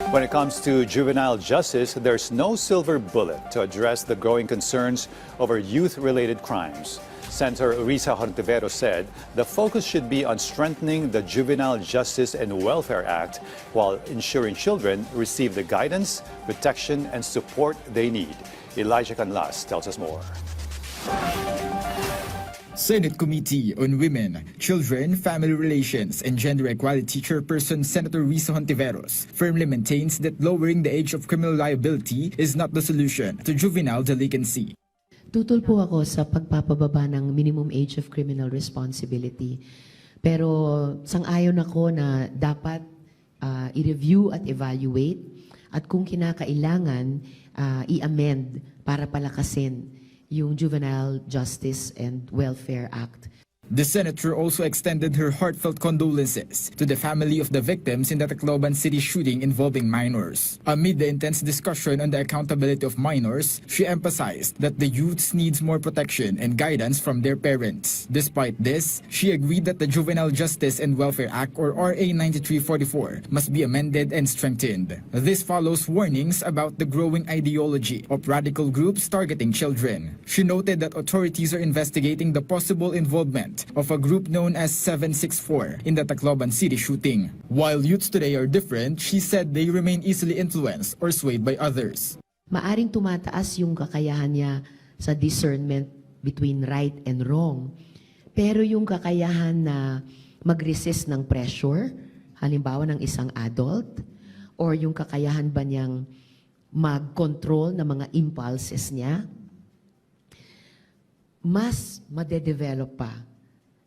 When it comes to juvenile justice, there's no silver bullet to address the growing concerns over youth-related crimes. Senator Risa Hontiveros said the focus should be on strengthening the Juvenile Justice and Welfare Act while ensuring children receive the guidance, protection, and support they need. Elijah Canlas tells us more. Senate Committee on Women, Children, Family Relations, and Gender Equality Chairperson Senator Risa Hontiveros firmly maintains that lowering the age of criminal liability is not the solution to juvenile delinquency. Tutol po ako sa pagpapababa ng minimum age of criminal responsibility. Pero sang-ayon ako na dapat i-review at evaluate at kung kinakailangan i-amend para palakasin yung Juvenile Justice and Welfare Act. The senator also extended her heartfelt condolences to the family of the victims in the Tacloban City shooting involving minors. Amid the intense discussion on the accountability of minors, she emphasized that the youths needs more protection and guidance from their parents. Despite this, she agreed that the Juvenile Justice and Welfare Act, or RA 9344, must be amended and strengthened. This follows warnings about the growing ideology of radical groups targeting children. She noted that authorities are investigating the possible involvement of a group known as 764 in the Tacloban City shooting. While youths today are different, she said they remain easily influenced or swayed by others. Maaring tumataas yung kakayahan niya sa discernment between right and wrong. Pero yung kakayahan na mag-resist ng pressure, halimbawa ng isang adult, or yung kakayahan ba niyang mag-control ng mga impulses niya, mas madedevelop pa.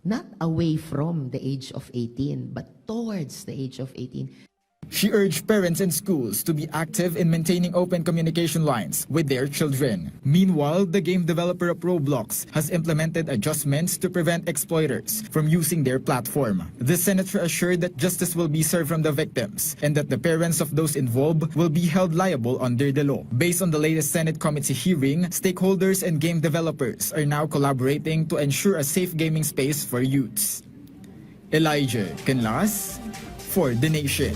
Not away from the age of 18, but towards the age of 18. She urged parents and schools to be active in maintaining open communication lines with their children. Meanwhile, the game developer of Roblox has implemented adjustments to prevent exploiters from using their platform. The senator assured that justice will be served from the victims and that the parents of those involved will be held liable under the law. Based on the latest Senate committee hearing, stakeholders and game developers are now collaborating to ensure a safe gaming space for youths. Elijah Canlas for The Nation.